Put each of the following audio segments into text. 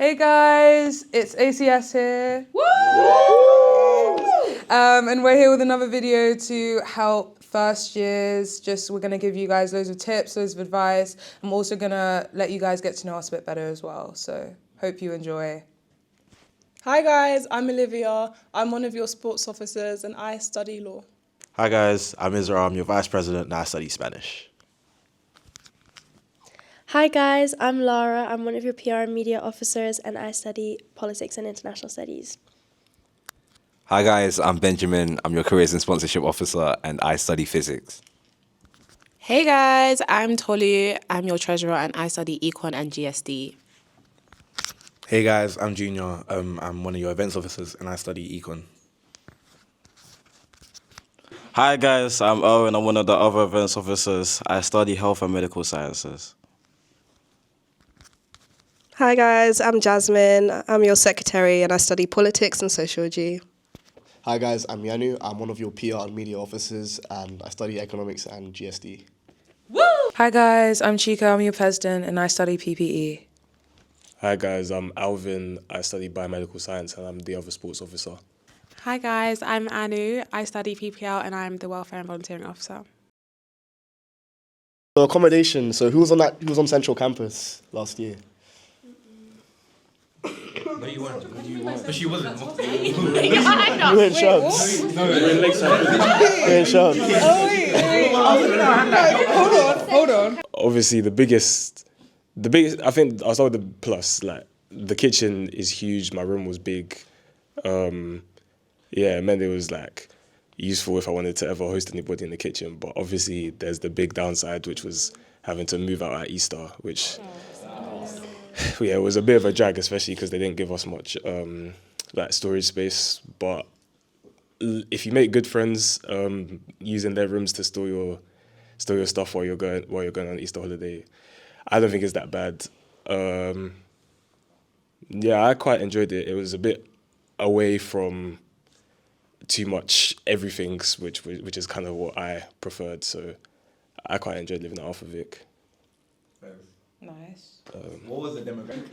Hey guys, it's ACS here. Woo! And we're here with another video to help first years. We're gonna give you guys loads of tips, loads of advice. I'm also gonna let you guys get to know us a bit better as well. So hope you enjoy. Hi guys, I'm Olivia. I'm one of your sports officers and I study law. Hi guys, I'm Israel. I'm your vice president and I study Spanish. Hi guys, I'm Lara. I'm one of your PR and media officers and I study politics and international studies. Hi guys, I'm Benjamin. I'm your careers and sponsorship officer and I study physics. Hey guys, I'm Tolu. I'm your treasurer and I study econ and GSD. Hey guys, I'm Junior. I'm one of your events officers and I study econ. Hi guys, I'm Owen. I'm one of the other events officers. I study health and medical sciences. Hi guys, I'm Jasmine. I'm your secretary and I study politics and sociology. Hi guys, I'm Yanu. I'm one of your PR and media officers and I study economics and GSD. Woo! Hi guys, I'm Chica. I'm your president and I study PPE. Hi guys, I'm Alvin. I study biomedical science and I'm the other sports officer. Hi guys, I'm Anu. I study PPL and I'm the welfare and volunteering officer. So accommodation. So who was on Central Campus last year? No, you weren't. But she wasn't. You were in Shubs. No, we were in Lakeside. You were in Shubs. Hold on. Obviously, the biggest, I think I'll start with the plus. Like, the kitchen is huge. My room was big. It meant it was like useful if I wanted to ever host anybody in the kitchen. But obviously, there's the big downside, which was having to move out at Easter, which it was a bit of a drag, especially because they didn't give us much like storage space. But if you make good friends, using their rooms to store your stuff while you're going on Easter holiday, I don't think it's that bad. I quite enjoyed it. It was a bit away from too much everything, which is kind of what I preferred. So I quite enjoyed living at Alpha Vic. Nice. What was the demographic?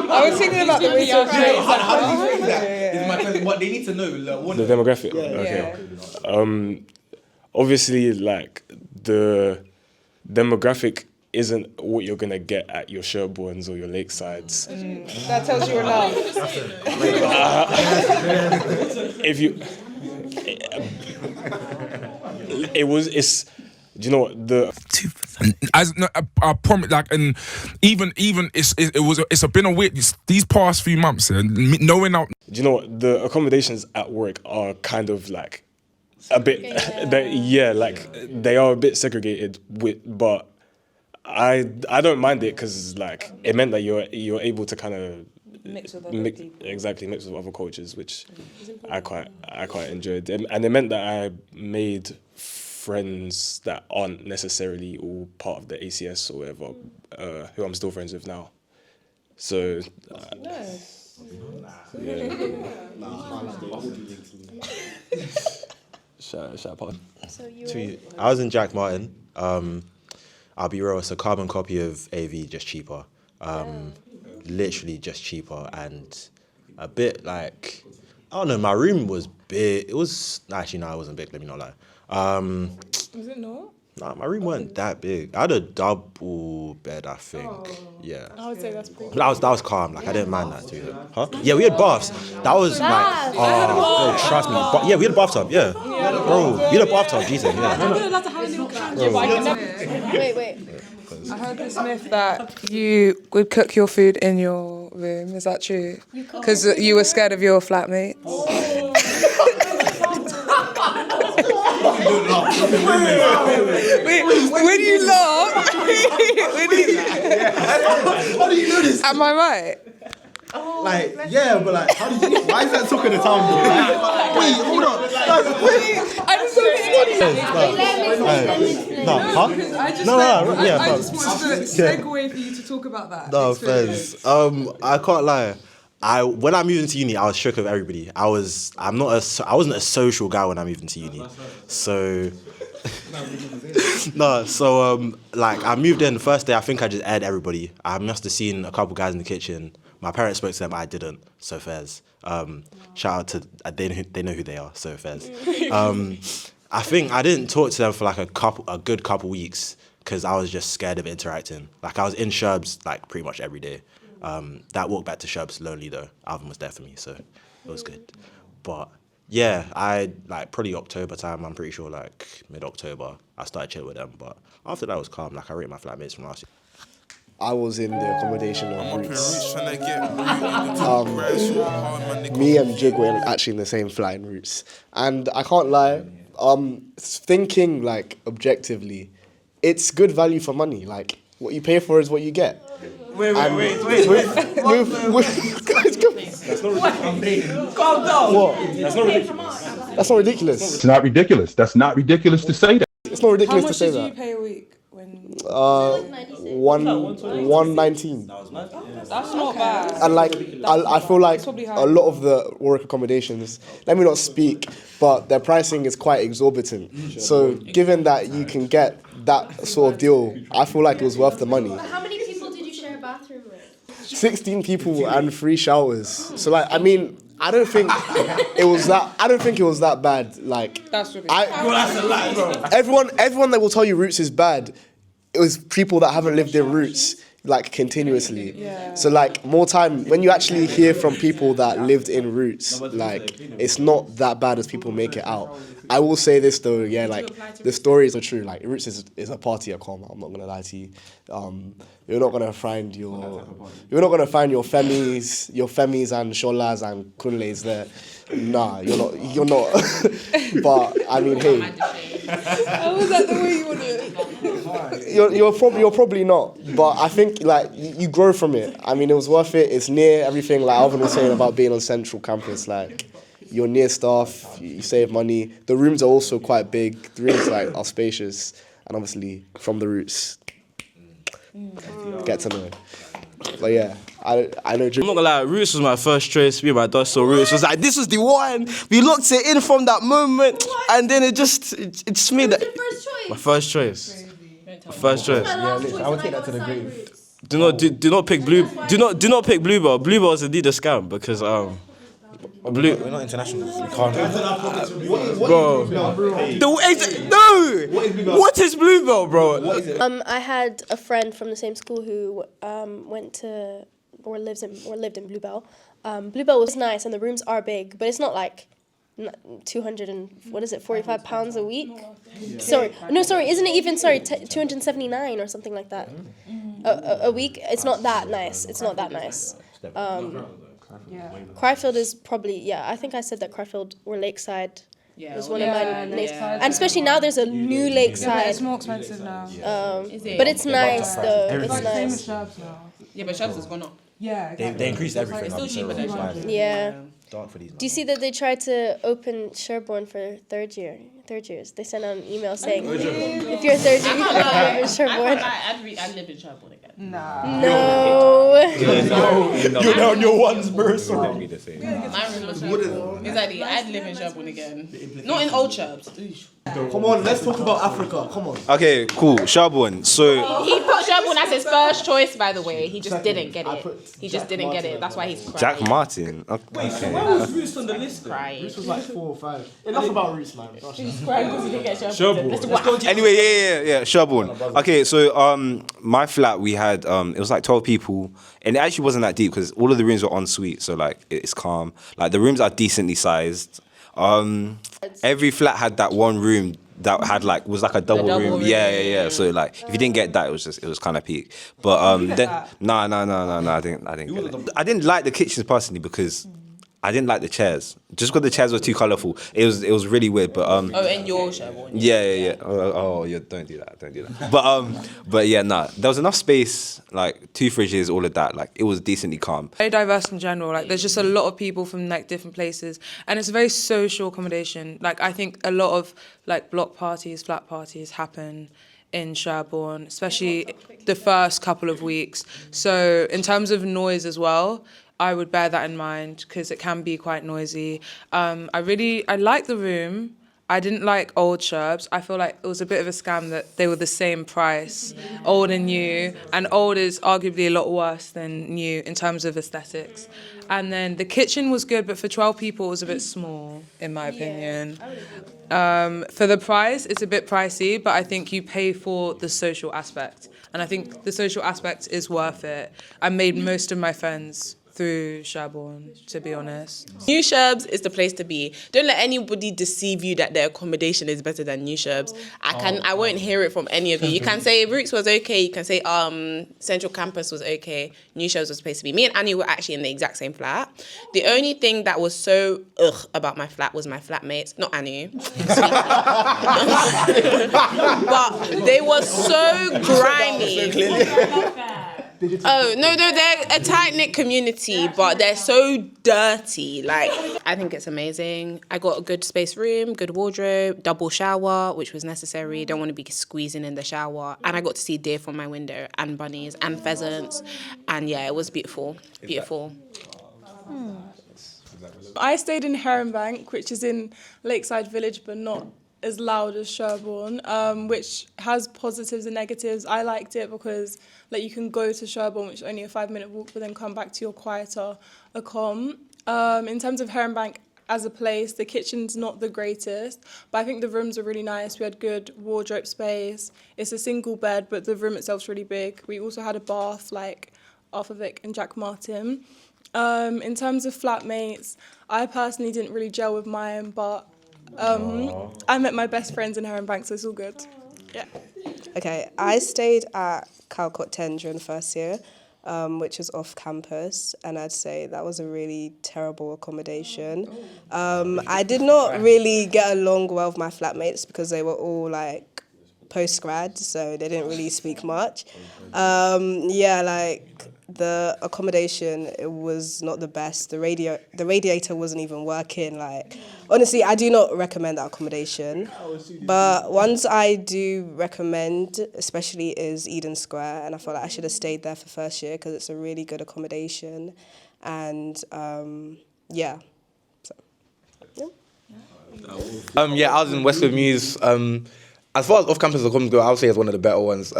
I was thinking about the research. How did you think that? Is my question. What they need to know. Like, The demographic? Yeah. Okay. Obviously, like, the demographic isn't what you're going to get at your Sherbornes or your Lakesides. That tells you enough. Do you know what the? I promise, like, and even it's been a weird these past few months, and knowing out. Do you know what the accommodations at work are kind of like a bit? They are a bit segregated. But I don't mind it because like it meant that you're able to kind of Mix with other people. Exactly, mix with other cultures, which I quite enjoyed, and it meant that I made friends that aren't necessarily all part of the ACS or whatever, who I'm still friends with now. So, Nice. Shout out. So I was in Jack Martin. I'll be real, it's a carbon copy of AV, just cheaper. Literally just cheaper and a bit like, I don't know, my room was big. It was, actually no, it wasn't big, let me not lie. Was it not? Nah, my room wasn't that big. I had a double bed, I think. Yeah. I would say that's pretty. But that was calm. Like I didn't mind that too. Huh? Yeah, we had baths. That was like, bro, trust me. But yeah, we had a bathtub. Yeah, bro, we had a bathtub. Jesus, yeah. I'm allowed to have a little camera. Wait. I heard this myth that you would cook your food in your room. Is that true? Because you were scared of your flatmates. Wait, when you laugh, How do you know this? am I right? Like, yeah, but like, how did you? Why is that talk of the town? Wait, hold on. I just I just wanted to segue for you to talk about that. No offense. I can't lie. When I moved into uni, I was shook of everybody. I wasn't a social guy when I moved into uni. So No, so like I moved in the first day. I think I just aired everybody. I must have seen a couple guys in the kitchen. My parents spoke to them. I didn't. So fairs. Shout out to they know who they are. So fairs. I think I didn't talk to them for like a good couple weeks because I was just scared of interacting. Like I was in Sherbs like pretty much every day. That walk back to Sherbs lonely though. Alvin was there for me, so it was good. But yeah, I like probably October time. I'm pretty sure like mid-October I started chilling with them. But after that it was calm. Like I rate my flatmates from last year. I was in the accommodation of Roots. Me and Jig were actually in the same flat in Roots. And I can't lie, thinking like objectively, it's good value for money. Like what you pay for is what you get. Wait. That's not ridiculous. Calm down. What? That's not ridiculous. That's not ridiculous. It's not ridiculous. That's not ridiculous to say that. It's not ridiculous to say that. How much did you pay a week? When 119. That's not bad. And like I feel like a lot of the Warwick accommodations, let me not speak, but their pricing is quite exorbitant. So given that you can get that sort of deal, I feel like it was worth the money. How many people did you share a bathroom with? 16 people and 3 showers. So like I mean, I don't think it was that bad. Like that's ridiculous. That's a lie, bro. Everyone that will tell you Roots is bad, it was people that haven't lived in Roots like continuously. Yeah. So like more time when you actually hear from people that lived in Roots, like it's not that bad as people make it out. I will say this though, yeah, like the stories are true. Like Roots is a party accom. I'm not gonna lie to you. You're not gonna find your femis and sholas and kunles there. Nah, you're not. But I mean, hey. How was that the way you wanted it? You're probably not, but I think like you grow from it. I mean, it was worth it. It's near everything. Like Alvin was saying about being on Central Campus, like you're near staff, you save money. The rooms are also quite big. The rooms like are spacious, and obviously from the Roots, get to know. But yeah, I know. I'm not gonna lie, Roots was my first choice. Me and my dad saw Roots. Was like, this was the one. We locked it in from that moment, and then it just made that. My first choice. My first choice. Yeah, I would take that to the grave. Do not pick Blue. Do not pick Bluebell. Bluebell is indeed a scam because We're not internationals. We can't. Bro. No. What is Bluebell, bro? I had a friend from the same school who lived in Bluebell. Bluebell was nice and the rooms are big, but it's not like 45 pounds a week? Sorry, isn't it even 279 or something like that? A week? It's not that nice. Cryfield is probably, I think I said that Cryfield or Lakeside was one of my Lakeside. And especially now there's a new Lakeside. It's more expensive now. But it's nice though. It's nice. Yeah, but Sherbs has gone up. Yeah. They increased everything. It's still cheaper than Sherbs. Yeah. Dark for these. Do you see that they tried to open Sherborne for third years? They sent out an email saying, if you're a third year, you can live in Sherborne. I'd live in Sherborne again. No. You're down your ones, bro. My room was Sherborne. Exactly, I'd live in Sherborne again. Not in old Sherbs. Come on, let's talk about Africa. Come on. Okay, cool. Sherborne. So He put Sherborne as his first choice, by the way. He just didn't get it. He just didn't get it. That's why he's crying. Jack Martin. Okay. Why was Roots on the list? Crying. Roots was like 4 or 5. Enough about Roots, man. He's crying because he didn't get Sherborne. Anyway, yeah, Sherborne. Okay, so my flat we had it was like 12 people, and it actually wasn't that deep because all of the rooms were en suite, so like it's calm. Like the rooms are decently sized. Every flat had that one room that had was like a double room. Yeah. So like if you didn't get that, it was kind of peak. But then no, I didn't get it. I didn't like the kitchens personally because I didn't like the chairs. Just because the chairs were too colourful. It was really weird. But and your Sherborne. Yeah. Yeah, don't do that. But yeah, there was enough space, like 2 fridges, all of that. Like it was decently calm. Very diverse in general. Like there's just a lot of people from like different places, and it's a very social accommodation. Like I think a lot of like block parties, flat parties happen in Sherborne, especially the first couple of weeks. So in terms of noise as well, I would bear that in mind because it can be quite noisy. I like the room. I didn't like old sherbs. I feel like it was a bit of a scam that they were the same price, old and new, and old is arguably a lot worse than new in terms of aesthetics. And then the kitchen was good, but for 12 people it was a bit small, in my opinion. For the price, it's a bit pricey, but I think you pay for the social aspect. And I think the social aspect is worth it. I made most of my friends through Sherborne, to be honest. New Sherbs is the place to be. Don't let anybody deceive you that their accommodation is better than New Sherbs. I won't hear it from any of you. You can say Roots was okay. You can say Central Campus was okay. New Sherbs was the place to be. Me and Annie were actually in the exact same flat. The only thing that was so about my flat was my flatmates, not Annie, but they were so grimy. Oh, no, they're a tight-knit community, but they're so dirty. Like, I think it's amazing. I got a good space room, good wardrobe, double shower, which was necessary. Don't want to be squeezing in the shower. And I got to see deer from my window, and bunnies, and pheasants. And yeah, it was beautiful. Beautiful. I stayed in Heronbank, which is in Lakeside Village, but not as loud as Sherborne, which has positives and negatives. I liked it because you can go to Sherborne, which is only a 5-minute walk, but then come back to your quieter accom. In terms of Heronbank as a place, the kitchen's not the greatest, but I think the rooms are really nice. We had good wardrobe space. It's a single bed, but the room itself's really big. We also had a bath like Arthur Vic and Jack Martin. In terms of flatmates, I personally didn't really gel with mine, but I met my best friends in Heronbank, so it's all good. Yeah. Okay, I stayed at Calcott 10 during the first year, which was off campus, and I'd say that was a really terrible accommodation. I did not really get along well with my flatmates because they were all like post-grad, so they didn't really speak much. The accommodation, it was not the best. The radiator wasn't even working. Like, honestly, I do not recommend that accommodation. But ones I do recommend, especially, is Eden Square, and I feel like I should have stayed there for first year because it's a really good accommodation, and yeah. So, I was in Westwood Mews. As far as off-campus accoms go, I would say it's one of the better ones.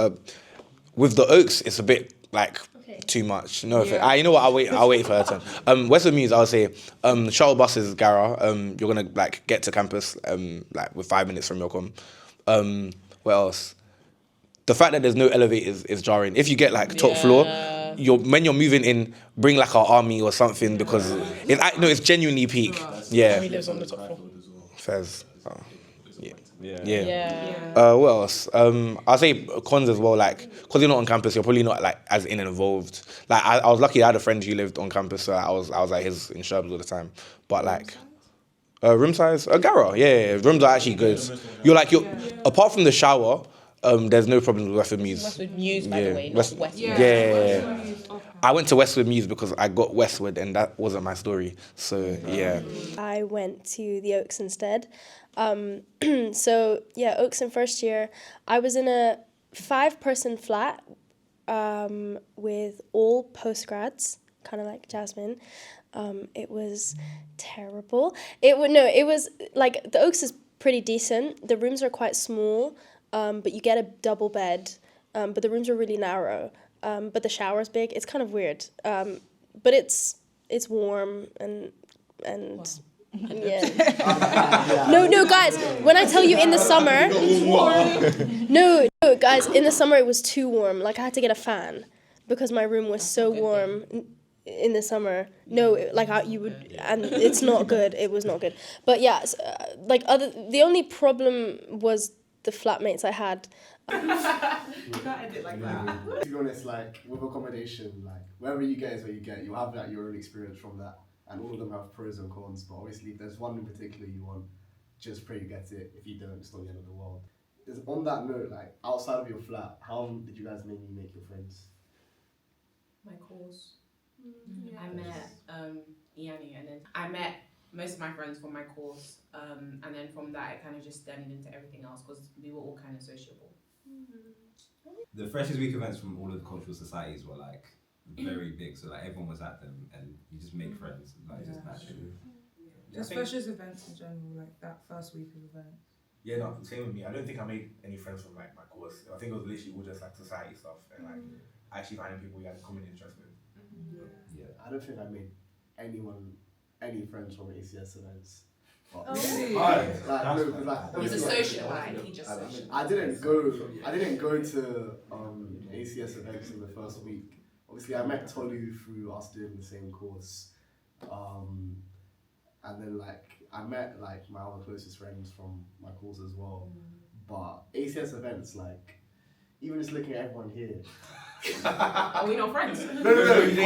With the Oaks, it's a bit like too much. No, you know what? I'll wait for her turn. Westwood Mews, I would say shuttle buses, Gara. You're gonna like get to campus like with 5 minutes from your com. What else? The fact that there's no elevators is jarring. If you get like top floor, when you're moving in, bring like our army or something because it's genuinely peak. Yeah. He lives on the top floor. Fairs. What else? I'll say cons as well, like, because you're not on campus, you're probably not like as in and involved. Like I was lucky I had a friend who lived on campus, so I was like his in Sherbs all the time. But like room size, Gara, yeah, rooms are actually good. You're apart from the shower, there's no problem with Westwood Mews. Westwood Mews, by the way, not Westwood. Yeah. I went to Westwood Mews because I got Westwood and that wasn't my story. So yeah. I went to the Oaks instead. So yeah, Oaks in first year. I was in a 5-person flat with all postgrads, kind of like Jasmine. It was terrible. It was like the Oaks is pretty decent. The rooms are quite small, but you get a double bed. But the rooms are really narrow. But the shower's big. It's kind of weird. But it's warm and yeah. No, guys. When I tell you in the summer, no, guys. In the summer it was too warm. Like I had to get a fan because my room was so warm in the summer. No, you would, and it's not good. It was not good. But yeah, the only problem was the flatmates I had. You can't end it like that. To be honest, like with accommodation, like wherever you get is where you get. You have like your own experience from that, and all of them have pros and cons. But obviously, if there's one in particular you want, just pray you get it. If you don't, it's not the end of the world. On that note, like outside of your flat, how did you guys mainly make your friends? My course. Yeah. I met Iani, and then I met most of my friends from my course, and then from that it kind of just stemmed into everything else because we were all kind of sociable. The Freshers Week events from all of the cultural societies were very big, so everyone was at them, and you just make friends, just naturally. Just freshers events in general, like that first week of events. Yeah, no, same with me. I don't think I made any friends from like my course. I think it was literally all just like society stuff and like actually finding people you had a common interest with. I don't think I made any friends from ACS events. Really? He's a socialite. He just socialized. I didn't go to ACS events in the first week. Obviously, I met Tolu through us doing the same course, and then like I met like my other closest friends from my course as well. But ACS events, like even just looking at everyone here. Are we not friends? No,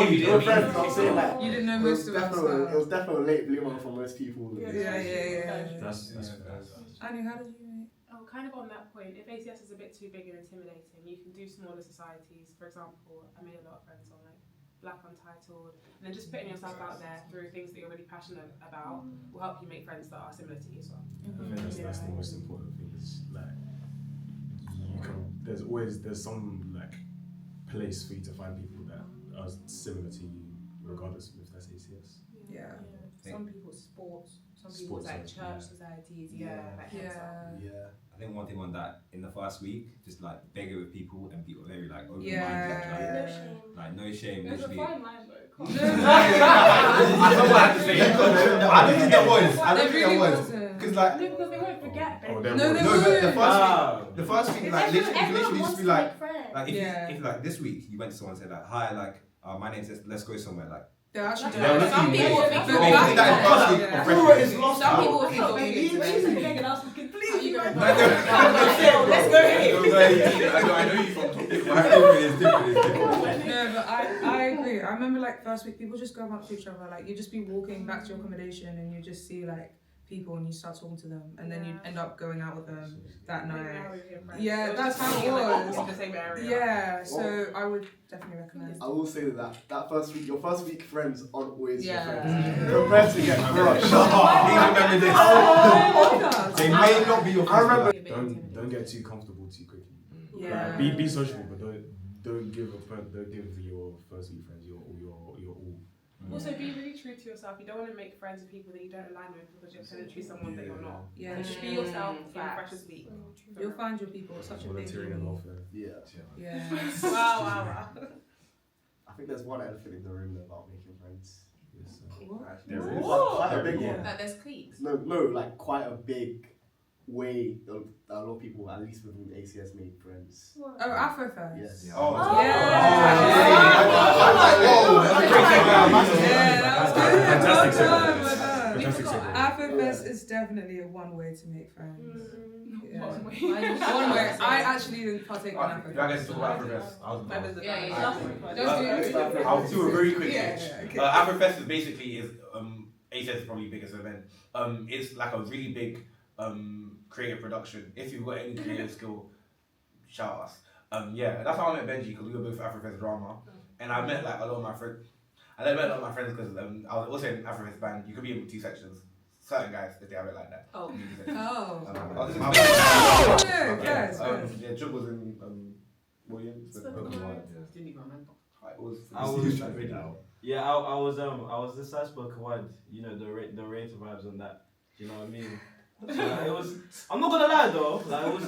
you were friends. I'm saying like You didn't know most of us. it was definitely a late bloomer for most people. Yeah. That's Annie, how did you make? Oh, kind of on that point, if ACS is a bit too big and intimidating, you can do smaller societies. For example, I made a lot of friends on like Black Untitled, and then just putting yourself out there through things that you're really passionate about will help you make friends that are similar to you as well. I think that's the most important thing. Is like there's some like place for you to find people that are similar to you, regardless of if that's ACS. Yeah. Some people sports, some people like church societies. I think one thing on that in the first week, just like beg it with people and be very like open-minded. Like no shame. There's a Literally. fine line though. I don't know what I have to say. I don't think there was. I don't think there was. Because like No, because they won't forget. but the Ah. first week like literally just be like if like this week you went to someone and said like hi like my name's let's go somewhere like. They're actually Some people think But you're back that then, person. Some people think you're let's go I know you from it's different. No, but I agree. I remember like first week, people just go up to each other. Like you just be walking back to your accommodation and you just see like people and you start talking to them and then you end up going out with them that night. Yeah, that's how it was. In the same area. Yeah, so I would definitely recommend. I will say that first week, your first week friends aren't always your Yeah. friends. Compared to get crushed. They may not be your friends. Don't get too comfortable too quickly. Yeah. Like, be sociable, but don't give your first week friends your all. Also, be really true to yourself. You don't want to make friends with people that you don't align with because you're going to be someone that you're not. Yeah. So just be yourself in the freshest week. You'll find your people. It's such a big Volunteering and uni. welfare. Yeah. Wow. I think there's one elephant in the room about making friends. There Like, is. quite a big Yeah. one. That there's cliques. No, like quite a big way that a lot of people, at least within ACS, make friends. Oh, Afrofest. Yes. Fantastic Fantastic segue. Afrofest is definitely a one way to make friends. Yeah. One way. One way. I actually didn't partake in Do I Afrofest. get to talk about Afrofest? Don't do it very quickly. Okay. Afrofest is basically ACS is probably biggest event. It's like a really big creative production. If you've got any creative skill, shout us. That's how I met Benji because we were both Afrofest drama, and I met like a lot of my friends. I met a lot of my friends because I was also in Afrofest band. You could be in two sections. Certain guys, if they have it like that. Oh. Yes. Yeah, Jug was in Williams. Didn't even remember. I was this side spoken word, you know, the rate vibes on that. Do you know what I mean? It was. I'm not gonna lie though. Like it was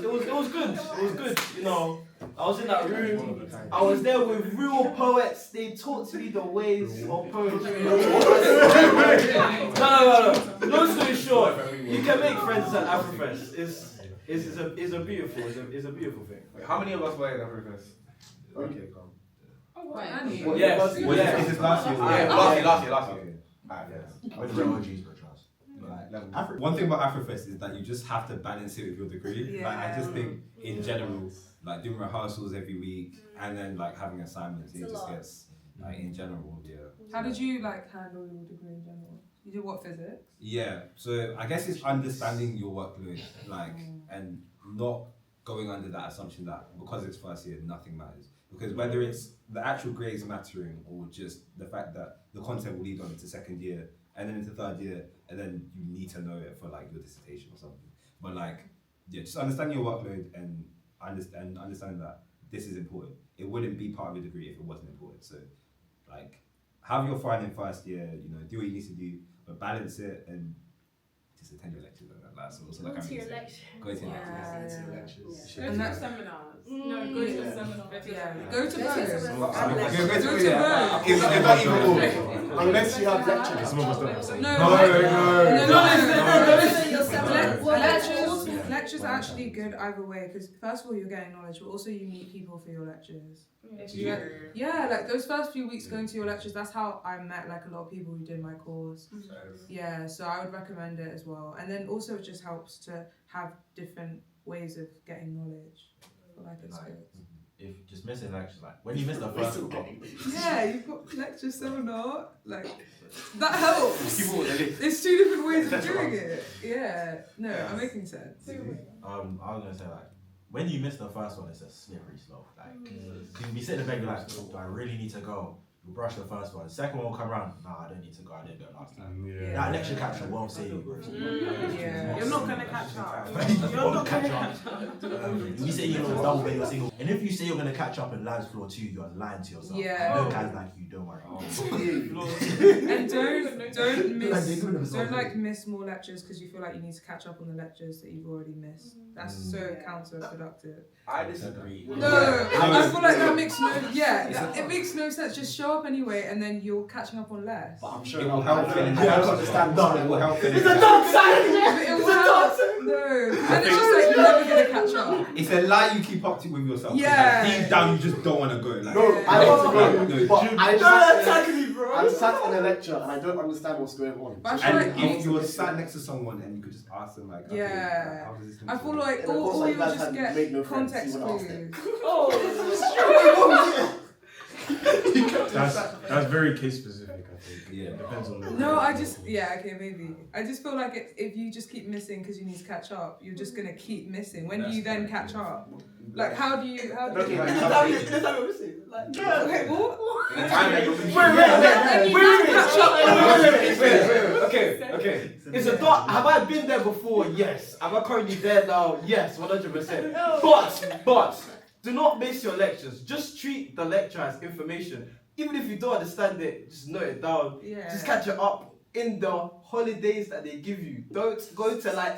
good. It was good. You know, I was in that room. I was there with real poets. They taught me the ways of poetry. No. Long story short, you can make friends at Afrofest. It's a beautiful thing. Wait, how many of us were in Afrofest? Okay, come. Yes. Is this last year? Last year. Alright, yes. One thing about Afrofest is that you just have to balance it with your degree. Like I just think in general, like doing rehearsals every week and then like having assignments, it just gets like in general, How did you like handle your degree in general? You did what, physics? Yeah, so I guess it's understanding your workload, like, and not going under that assumption that because it's first year, nothing matters. Because whether it's the actual grades mattering or just the fact that the content will lead on to second year and then into third year, and then you need to know it for like your dissertation or something. But like, yeah, just understand your workload and understand that this is important. It wouldn't be part of your degree if it wasn't important. So, like, have your fun in first year. You know, do what you need to do, but balance it and to attend your lectures and that. So also like Go to your lecture. Go to your Yeah. lectures. Go to the seminars. No, go to the seminar. Go to both. Unless you have lectures. No, lectures are actually good either way, because first of all you're getting knowledge, but also you meet people for your lectures. Yeah, like those first few weeks going to your lectures, that's how I met like a lot of people who did my course. Yeah, so I would recommend it as well. And then also it just helps to have different ways of getting knowledge. I feel like it's good. If just missing lectures, like when you miss the first one. Yeah, you've got lecture, seminar, like that helps. There's two different ways of doing it. Yeah, no, I'm making sense. I was gonna say like when you miss the first one, it's a slippery slope. Like you can be sitting in the bed, you're like, do I really need to go? You brush the first one. The second one will come around. Nah, I don't need to go. I didn't go last time. That lecture capture won't save you. You're not gonna catch up. You're not catch up. You say you're gonna double bed, you're single. And if you say you're gonna catch up in labs floor 2, you're lying to yourself. Yeah. No guys like you, don't worry. And don't like miss more lectures because you feel like you need to catch up on the lectures that you've already missed. That's so counterproductive. I disagree. No, I feel like that makes it makes no sense. Just show up anyway, and then you're catching up on less. But I'm sure it will help. I understand. It will help. It's a dark side. It will help. No, and it's just like you're never gonna catch up. It's a lie you keep up to with yourself. Yeah. Like, deep down, you just don't want to go. Like, No, I want to go. But I'm sat sat in a lecture and I don't understand what's going on. But I feel and like if you were sat next to someone and you could just ask them like, okay, like, how does this I feel like And of course, all like, you guys just had get made no friends, context you wouldn't ask clues. That's very case specific, I think. Yeah, depends on the. No, I just maybe. I just feel like if you just keep missing because you need to catch up, you're just gonna keep missing. When do you then catch up? Like how do you? Okay, Okay. Is a thought? Have I been there before? Yes. Am I currently there now? Yes, 100%. But do not miss your lectures. Just treat the lecture as information. Even if you don't understand it, just note it down. Yeah. Just catch it up in the holidays that they give you. Don't go to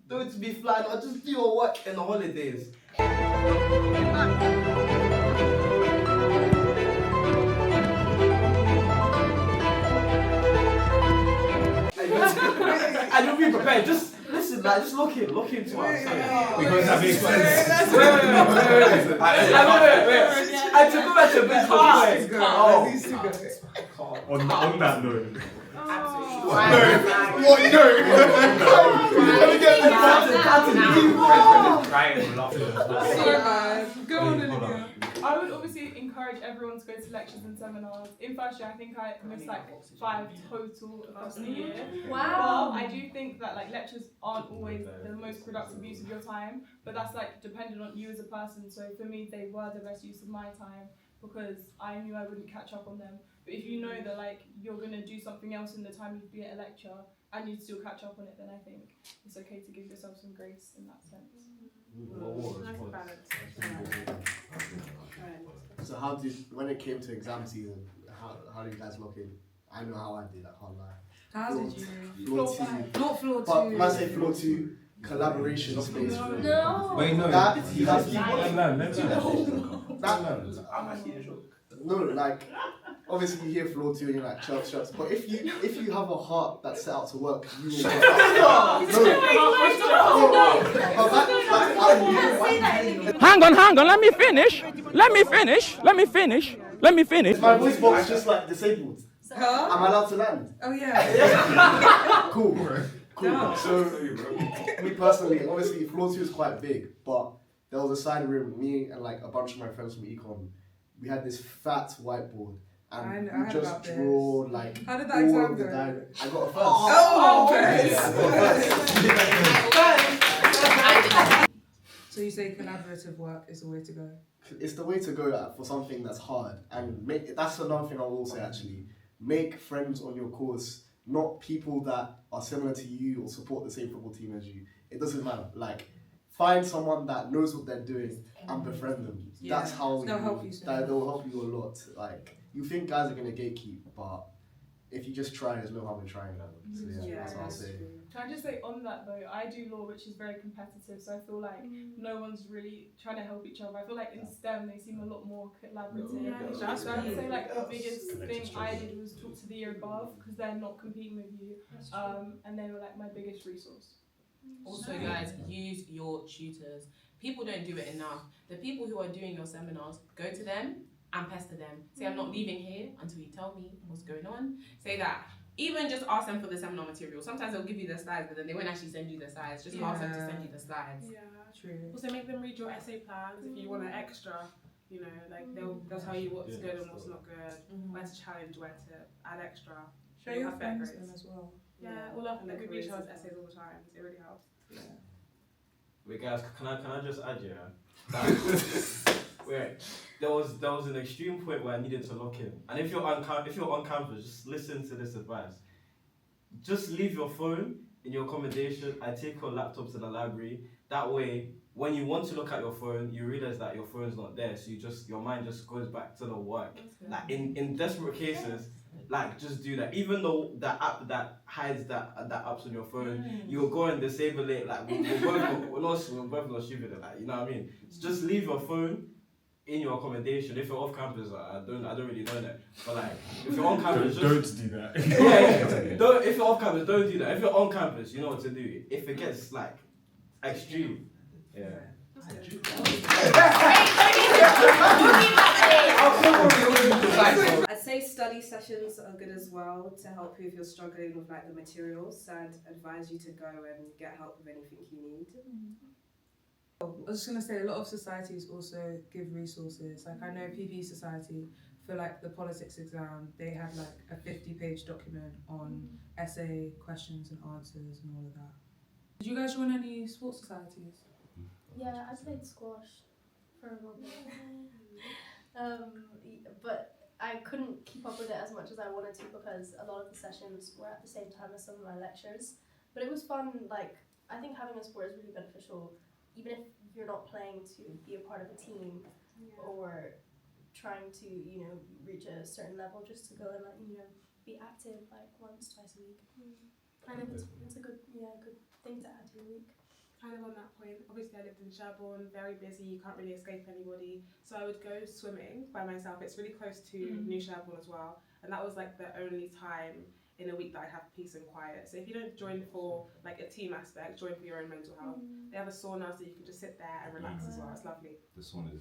don't be flying or just do your work in the holidays. And you'll be prepared. Just listen, just look into what I'm saying. Because that makes sense. Wait. And to go back to business, On that note. Go on, Olivia. I would obviously encourage everyone to go to lectures and seminars. In first year, I think I missed like 5 total across the year. Wow. But I do think that like lectures aren't always the most productive use of your time, but that's like dependent on you as a person. So for me, they were the best use of my time because I knew I wouldn't catch up on them. But if you know that like you're gonna do something else in the time you'd be at a lecture and you'd still catch up on it, then I think it's okay to give yourself some grace in that sense. So when it came to exam season, how did you guys lock in? I know how I did, I can't lie. How did you? Floor 2. Not floor 2. But when I say floor 2, collaboration space. No. Wait, no. No, like obviously you hear floor 2 and you're like chirps. But if you have a heart that's set out to work, you will Hang on, let me finish. My voice box is just like disabled. Huh? Am I allowed to land? Oh yeah. Cool. So, me personally, obviously, floor 2 is quite big, but there was a side room, me and like a bunch of my friends from econ, we had this fat whiteboard, and we just draw like how did that all exam of the go? I got a first. Oh, so you say collaborative work is the way to go? It's the way to go for something that's hard, and that's another thing I will say actually. Make friends on your course, not people that are similar to you or support the same football team as you. It doesn't matter. Like, find someone that knows what they're doing and befriend them. Yeah. That's how they'll help you. they'll help you a lot. Like, you think guys are gonna gatekeep, but if you just try, there's no harm in trying. So yeah, that's what I'll say. Can I just say on that though, I do law which is very competitive, so I feel like no one's really trying to help each other. I feel like in STEM they seem a lot more collaborative. So I would say like the biggest thing I did was talk to the year above because they're not competing with you, and they were like my biggest resource. Also, guys, use your tutors. People don't do it enough. The people who are doing your seminars, go to them and pester them. Say, I'm not leaving here until you tell me what's going on. Say that. Even just ask them for the seminar material. Sometimes they'll give you the slides, but then they won't actually send you the slides. Just ask them to send you the slides. Yeah, true. Also, make them read your essay plans if you want an extra. You know, like they'll tell you what's good and what's not good, where to challenge, where to add extra. Show your friends them as well. Yeah, all up like we read each other's essays all the time. It really helps. Yeah. Wait, guys, can I just add, yeah? Wait, there was an extreme point where I needed to lock in, and if you're on campus, just listen to this advice. Just leave your phone in your accommodation and take your laptop to the library. That way, when you want to look at your phone, you realize that your phone's not there, so your mind just goes back to the work. Like in desperate cases, like just do that. Even though the app that hides that app's on your phone, you'll go and disable it. Like we're both not stupid. Like, you know what I mean? So just leave your phone in your accommodation. If you're off campus, I don't really know that. But like, if you're on campus, don't do that. If you're off campus, don't do that. If you're on campus, you know what to do. If it gets like extreme, yeah. I'd say study sessions are good as well to help you if you're struggling with like the materials. So I'd advise you to go and get help with anything you need. I was just gonna say a lot of societies also give resources. Like I know PP Society, for like the politics exam, they had like a 50-page document on essay questions and answers and all of that. Did you guys join any sports societies? Yeah, I played squash for a little bit. But I couldn't keep up with it as much as I wanted to because a lot of the sessions were at the same time as some of my lectures. But it was fun. Like, I think having a sport is really beneficial, even if you're not playing, to be a part of a team or trying to, reach a certain level, just to go and be active like once, twice a week. Kind of, it's a good thing to add to your week. Kind of on that point, obviously I lived in Sherborne, very busy, you can't really escape anybody. So I would go swimming by myself. It's really close to New Sherborne as well. And that was like the only time in a week that I'd have peace and quiet. So if you don't join for like a team aspect, join for your own mental health. They have a sauna so you can just sit there and relax as well. It's lovely. The sauna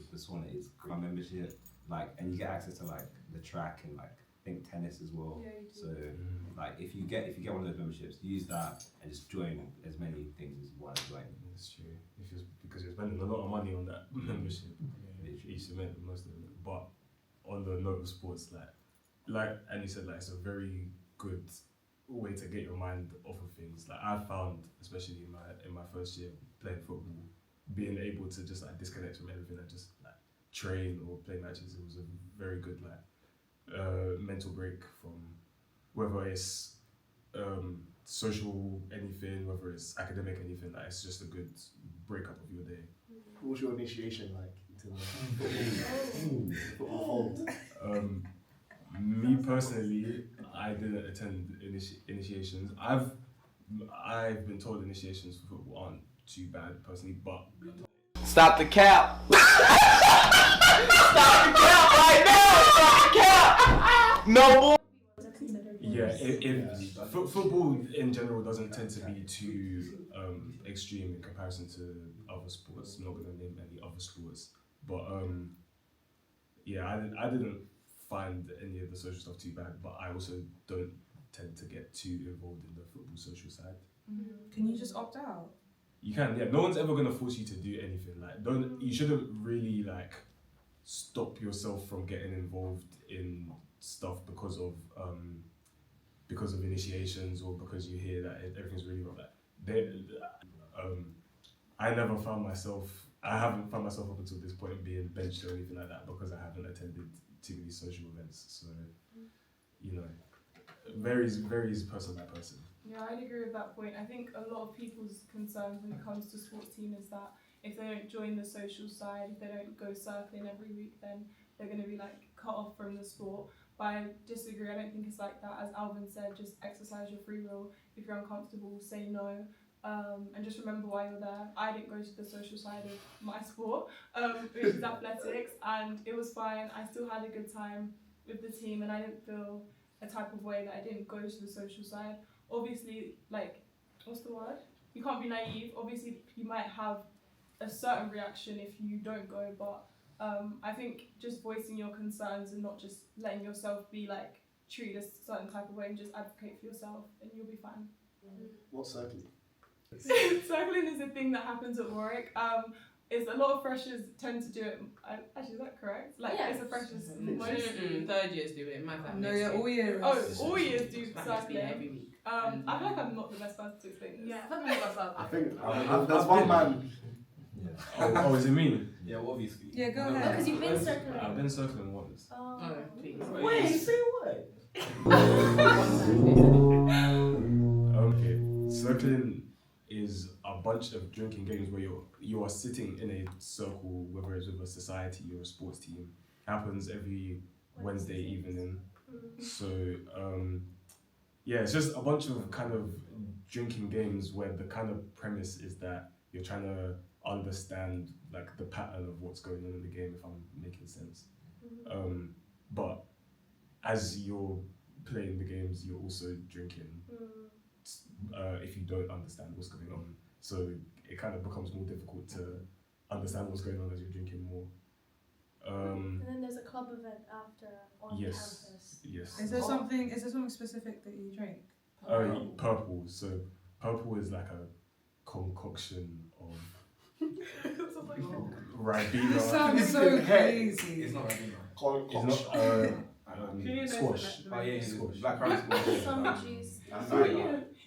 is club membership, and you get access to like the track and like I think tennis as well. Yeah, you do. So like if you get one of those memberships, use that and just join as many things as you want to join. That's true. Because you're spending a lot of money on that membership. You should make the most of it. But on the note of sports, like and you said, it's a very good way to get your mind off of things. Like I found, especially in my first year playing football, being able to just disconnect from everything and just train or play matches. It was a very good mental break from whether it's social anything, whether it's academic anything. It's just a good breakup of your day. What was your initiation like into football? Me personally, I didn't attend initiations. I've been told initiations for football aren't too bad personally, but Stop the cap! Stop the cap right now! Stop the cap! No more! yeah, if football in general doesn't tend to be too extreme in comparison to other sports. I'm not going to name any other sports, but I didn't find any of the social stuff too bad, but I also don't tend to get too involved in the football social side. Can you just opt out? You can, yeah. No one's ever gonna force you to do anything. You shouldn't really stop yourself from getting involved in stuff because of initiations or because you hear that everything's really wrong. I haven't found myself up until this point being benched or anything like that because I haven't attended too many social events. So, varies person by person. Yeah, I'd agree with that point. I think a lot of people's concerns when it comes to sports team is that if they don't join the social side, if they don't go circling every week, then they're going to be cut off from the sport. But I disagree. I don't think it's like that. As Alvin said, just exercise your free will. If you're uncomfortable, say no. And just remember why you're there. I didn't go to the social side of my sport, which is athletics, and it was fine. I still had a good time with the team, and I didn't feel a type of way that I didn't go to the social side. Obviously, like, what's the word? You can't be naive. Obviously, you might have a certain reaction if you don't go, but I think just voicing your concerns and not just letting yourself be like treated a certain type of way and just advocate for yourself, and you'll be fine. What's circling? Circling is a thing that happens at Warwick. It's a lot of freshers tend to do it. Actually, is that correct? Like, Yeah. it's a freshers. Third years do it. My family. No, yeah, all years. Oh, all years do Like, cycling. every week. I feel like I'm not the best person to explain this. Yeah, I think there's one man. Oh, is it me? Yeah, well, obviously. Yeah, go Oh, ahead. because you've been circling. I've been circling once. Oh, please. Wait, say what? Okay, circling is a bunch of drinking games where you are sitting in a circle, whether it's with a society or a sports team. Happens every Wednesday evening. So yeah, it's just a bunch of kind of drinking games where the kind of premise is that you're trying to understand like the pattern of what's going on in the game, if I'm making sense. But as you're playing the games, you're also drinking. If you don't understand what's going on, so it kind of becomes more difficult to understand what's going on as you're drinking more. and then there's a club event after on campus. Yes. Is there something specific that you drink? Purple. So purple is like a concoction of Ribena. This sounds so crazy. It's not Ribena. It's not squash. Oh yeah, Squash. Black currant squash. Some juice.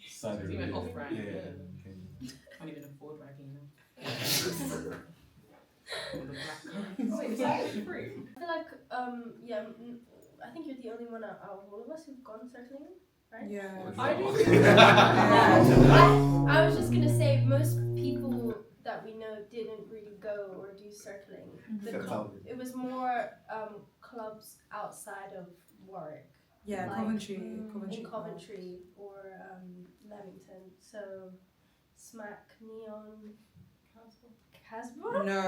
Cider. You went off brand. Yeah. Can't even afford Ribena. Wait, is that free? I feel like, I think you're the only one out of all of us who've gone circling, right? Yeah. I do. I was just gonna say, most people that we know didn't really go or do circling. It was more clubs outside of Warwick. Yeah, like, Coventry. In Coventry or Leamington. So, Smack, Neon, Casbah? No.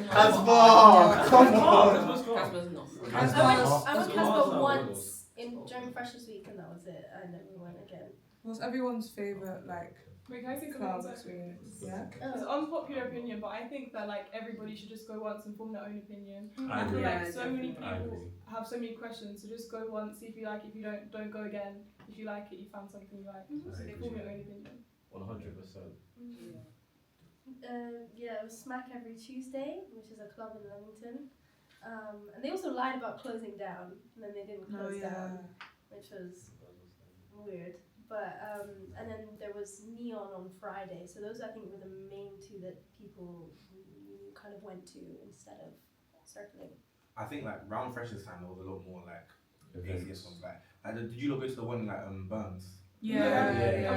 Casbah! Come on! Casbah's not. I went Casbah once during Freshers Week, and that was it. I never went again. What's everyone's favourite, like, Wait, can I say club something? experience? Yeah? It's an unpopular opinion, but I think that like everybody should just go once and form their own opinion. I I feel agree. like so many I people agree. have so many questions, so just go once, see if you like it. If you don't go again. If you like it, you found something you like. So form your own opinion. 100%. Yeah, it was Smack every Tuesday, which is a club in Leamington. And they also lied about closing down, and then they didn't close down, which was weird. But and then there was Neon on Friday, so those I think were the main two that people kind of went to instead of circling. I think like round freshers time there was a lot more like Events. ACS ones. Like did you lot go to the one in like Burns? Yeah.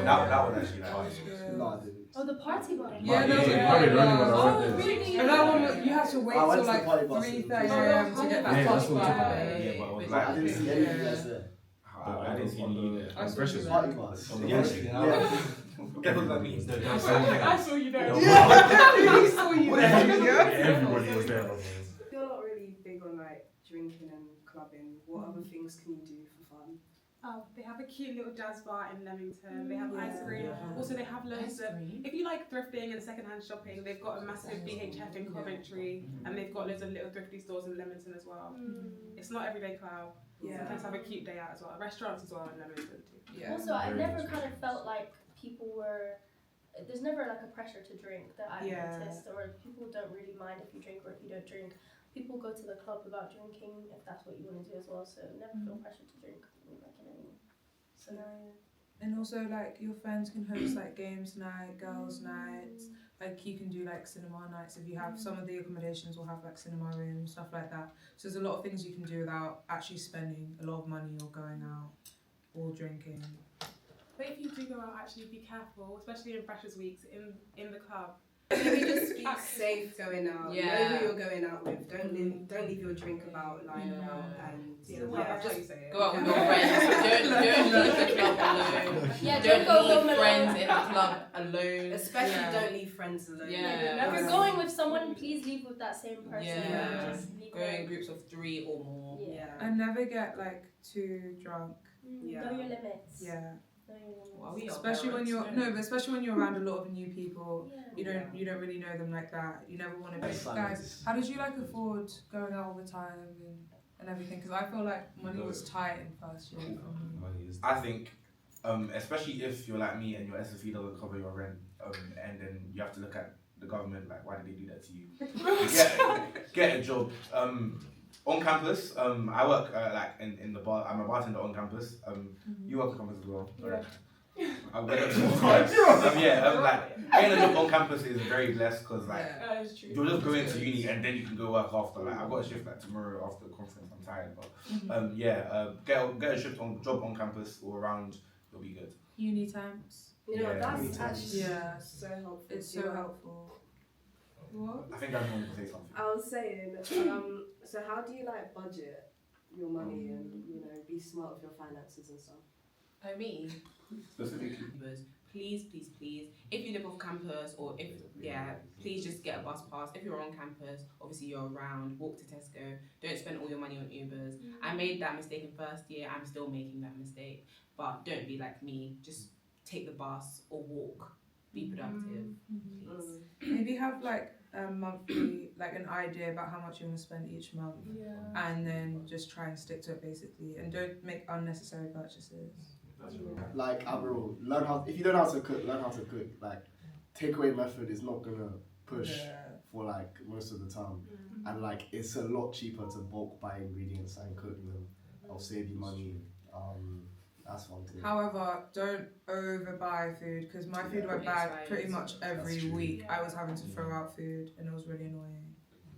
That was actually like No, I didn't. Oh, the party bar. Yeah, that was a Probably the only one I party went bar. there. Really? And that one, you had to wait I went till to the like party bus. 3:30 a.m. to get that Yeah, party that's what bar. I'm yeah, but it was I like didn't see any of you guys there. I didn't see on any the there. I saw Freshers you Party there. bus. On the Yeah. first- Yeah. Guess what that means? I saw you there. He saw you Everybody was there. If you're not really big on like drinking and clubbing, what other things can you do for fun? Oh, they have a cute little jazz bar in Leamington. They have ice cream. Also, they have loads of. If you like thrifting and secondhand shopping, they've got a massive BHF in Coventry, and they've got loads of little thrifty stores in Leamington as well. It's not everyday club. Sometimes have a cute day out as well. Restaurants as well in Leamington too. Yeah. Also, I never kind of felt like people were. There's never like a pressure to drink that I noticed, or people don't really mind if you drink or if you don't drink. People go to the club without drinking if that's what you want to do as well. So never feel pressure to drink like in any scenario. And also, like, your friends can host like games night, girls' nights. Like, you can do like cinema nights if you have. Some of the accommodations will have like cinema rooms, stuff like that. So there's a lot of things you can do without actually spending a lot of money or going out or drinking. But if you do go out, actually be careful, especially in Freshers Weeks in the club. Maybe just be safe going out. Yeah. Know who you're going out with. Don't leave your drink about lying around and just go out with your friends. Don't leave the club alone. Yeah, don't go leave home friends alone. in the club alone. Especially don't leave friends alone. Yeah. If you're going with someone, please leave with that same person. Yeah. Just leave Go in alone. groups of 3 or more. Yeah. And never get like too drunk. Know your limits. Yeah. Know your limits. Well, we are Especially when parents, you're but especially when you're around a lot of new people, Yeah. you don't really know them like that. You never want to be That's guys. How did you like afford going out all the time and everything? Because I feel like money was tight in first year. I think, especially if you're like me and your SFE doesn't cover your rent, and then you have to look at the government, like, why did they do that to you? Get a job. On campus, I work like in the bar. I'm a bartender on campus. You work on campus as well. Right? I'm better than like getting a job on campus is very blessed because like you're just going to uni and then you can go work after. Like I've got a shift like tomorrow after the conference. I'm tired, but get a shift job on campus or around. You'll be good. Uni times. You know, that's actually so helpful. It's so helpful. What? I think I wanted to say something. I was saying, so how do you like budget your money and be smart with your finances and stuff? I mean, specifically, please, if you live off campus or if please just get a bus pass. If you're on campus, obviously you're around. Walk to Tesco. Don't spend all your money on Ubers. I made that mistake in first year. I'm still making that mistake, but don't be like me. Just take the bus or walk. Be productive, please. Maybe have like a monthly, like an idea about how much you want to spend each month, and then just try and stick to it basically, and don't make unnecessary purchases. Like overall, learn how. If you don't know how to cook, learn how to cook. Like takeaway method is not gonna push for like most of the time, and like it's a lot cheaper to bulk buy ingredients and cook them. I'll save you money. That's one thing. However, don't overbuy food because my food went bad pretty much every week. I was having to throw out food and it was really annoying.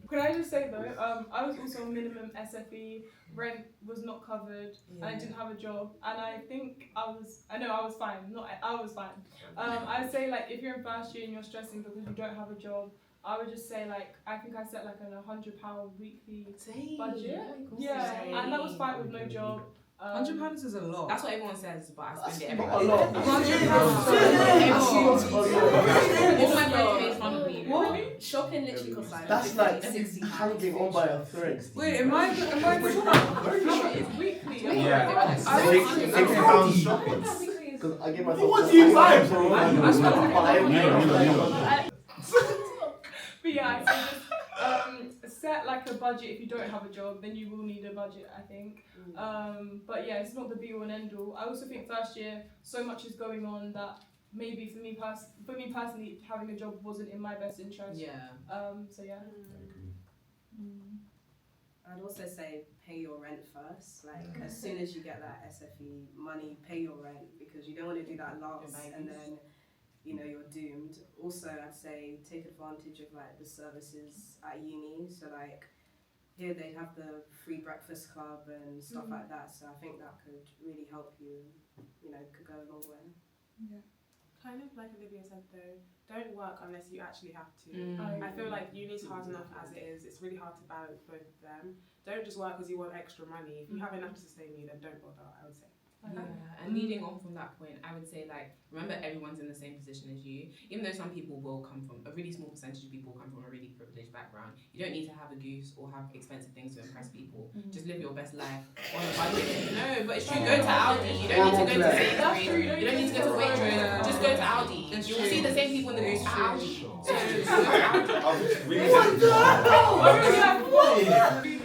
Could I just say though, I was also on minimum SFE, rent was not covered, and I didn't have a job, and I think I was fine, I was fine. I would say like if you're in first year and you're stressing because you don't have a job, I would just say like, I think I set like a £100 weekly budget. Yeah, and that was fine with no job. £100 is a lot. That's what everyone says, but I spend it every Not a day. lot. All my friends made fun of me. What? Shopping literally costs like That's like 60 hanging on by a thread. Wait, am I It's weekly. £60 shopping. Because I give myself. What do you buy, bro? But yeah, I just set like a budget. If you don't have a job, then you will need a budget, I think. But yeah, it's not the be all and end all. I also think first year so much is going on that maybe for me personally having a job wasn't in my best interest. Yeah. So yeah. I'd also say pay your rent first. Like as soon as you get that SFE money, pay your rent because you don't want to do that last and then you're doomed. Also, I'd say take advantage of like the services at uni. So like here they have the free breakfast club and stuff like that. So I think that could really help you. Could go a long way. Yeah. Kind of like Olivia said though, don't work unless you actually have to. I feel like uni's hard enough as it is. It's really hard to balance both of them. Don't just work because you want extra money. If you have enough to sustain you, then don't bother, I would say. Yeah, and leading on from that point, I would say like, remember everyone's in the same position as you. Even though some people will come from, a really small percentage of people come from a really privileged background, you don't need to have a goose or have expensive things to impress people. Just live your best life on a budget. No, but it's true, go to Aldi. You don't need to go to Sainsbury's. You don't need to go to Waitrose. Just go to Aldi. You will see the same people in the goose at Aldi.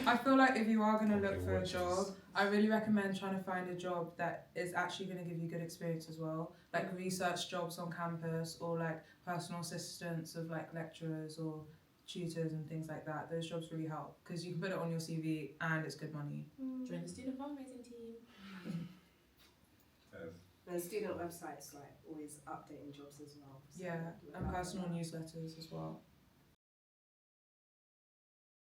I feel like if you are going to look for a job, I really recommend trying to find a job that is actually going to give you good experience as well. Like research jobs on campus or like personal assistants of like lecturers or tutors and things like that. Those jobs really help because you can put it on your CV and it's good money. Join the student fundraising team. And student websites like always updating jobs as well. So and personal newsletters as well.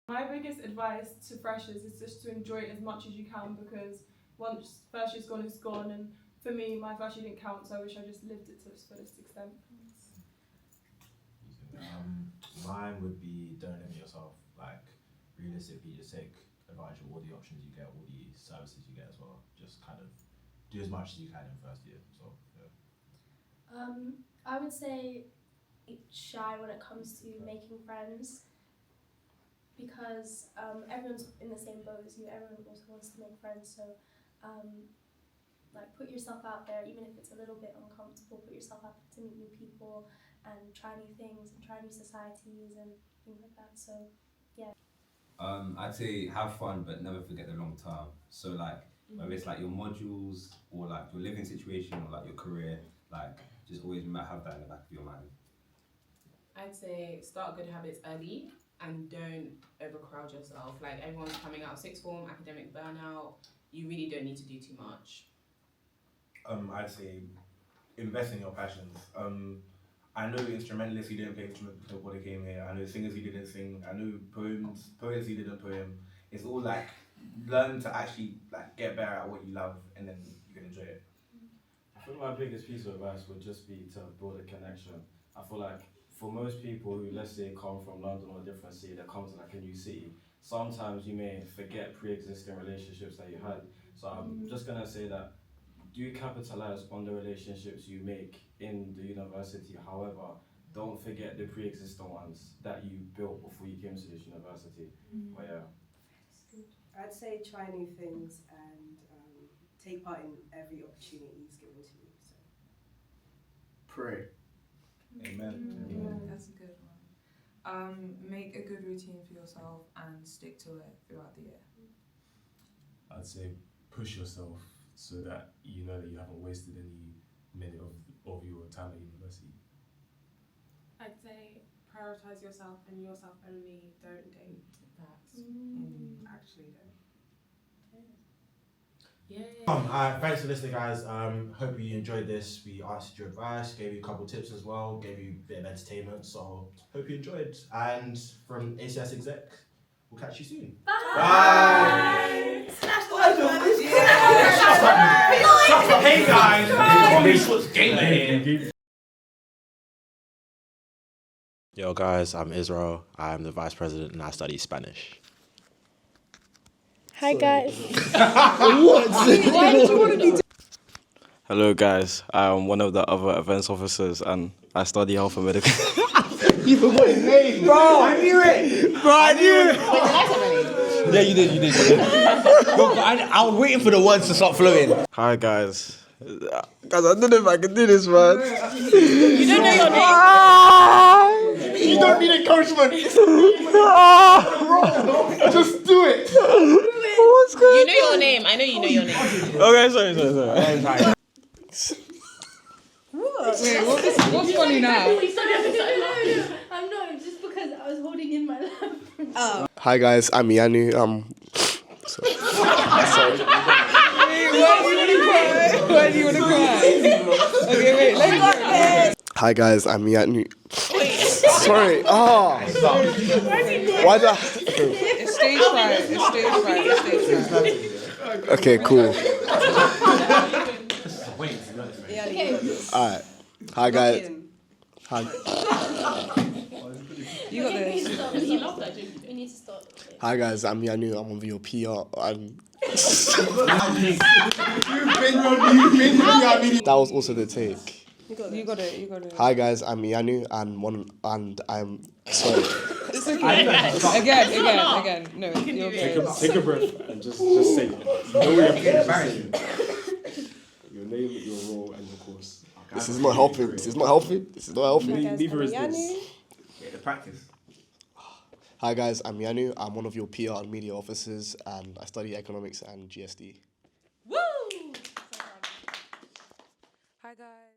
My biggest advice to freshers is just to enjoy it as much as you can because once first year's gone, it's gone. And for me, my first year didn't count, so I wish I just lived it to its fullest extent. Mine would be don't limit yourself. Like, realistically, just take advantage of all the options you get, all the services you get as well. Just kind of do as much as you can in first year. So, yeah. I would say it's shy when it comes to making friends because everyone's in the same boat as you. Everyone also wants to make friends. So, like, put yourself out there, even if it's a little bit uncomfortable. Put yourself out there to meet new people and try new things and try new societies and things like that. So, yeah. I'd say have fun, but never forget the long term. So like, whether it's like your modules or like your living situation or like your career, like just always have that in the back of your mind. I'd say start good habits early and don't overcrowd yourself. Like everyone's coming out of sixth form, academic burnout. You really don't need to do too much. I'd say invest in your passions. I know instrumentalists who didn't play instruments before they came here. I know singers who didn't sing. I know poets who didn't poem. It's all like learn to actually like get better at what you love, and then you can enjoy it. I think my biggest piece of advice would just be to build a connection. I feel like for most people who, let's say, come from London or a different city, that come to like a new city, sometimes you may forget pre-existing relationships that you had. So I'm just gonna say that do capitalize on the relationships you make in the university. However, don't forget the pre-existing ones that you built before you came to this university. But yeah. I'd say try new things and take part in every opportunity is given to you. So. Pray. Amen. That's a good one. Make a good routine for yourself and stick to it throughout the year. I'd say push yourself so that you know that you haven't wasted any minute of your time at university. I'd say prioritize yourself and yourself only. Don't date that. Actually don't. Yeah. Thanks for listening, guys. Hope you enjoyed this. We asked your advice, gave you a couple tips as well, gave you a bit of entertainment. So hope you enjoyed. And from ACS Exec, we'll catch you soon. Bye. Hey guys. Yo guys, I'm Israel. I'm the vice president and I study Spanish. Hi guys. Hello guys, I'm one of the other events officers and I study health and medical. You forgot his name, bro. I knew it. Bro, I knew it. Yeah, you did. Bro, I was waiting for the words to start flowing. Hi guys. Guys, I don't know if I can do this, man. You don't know your name? You don't need encouragement. Just do it. What's good? You know your name. I know you know your name. Okay, sorry. What's funny now? I'm not, just because I was holding in my lap. Hi guys, I'm Yanu. Sorry. Why do you want to cry? Okay, wait, let me go. Hi guys, I'm Yanu. Sorry. Why the? It's stage fright. Okay, cool. Okay. Alright. Hi guys. Hi. You got this. We need to stop. Hi guys, I'm Yanu. I'm on your PR and. That was also the take. You got it. Hi guys, I'm Yanu and I'm sorry. It's okay. Again. No, you're okay. Take a breath and just say it. Know your place. Your name, your role, and your course. This is not helping. Neither is this. Yeah, the practice. Hi guys, I'm Yanu. I'm one of your PR and media officers and I study economics and GSD. Woo! Hi guys.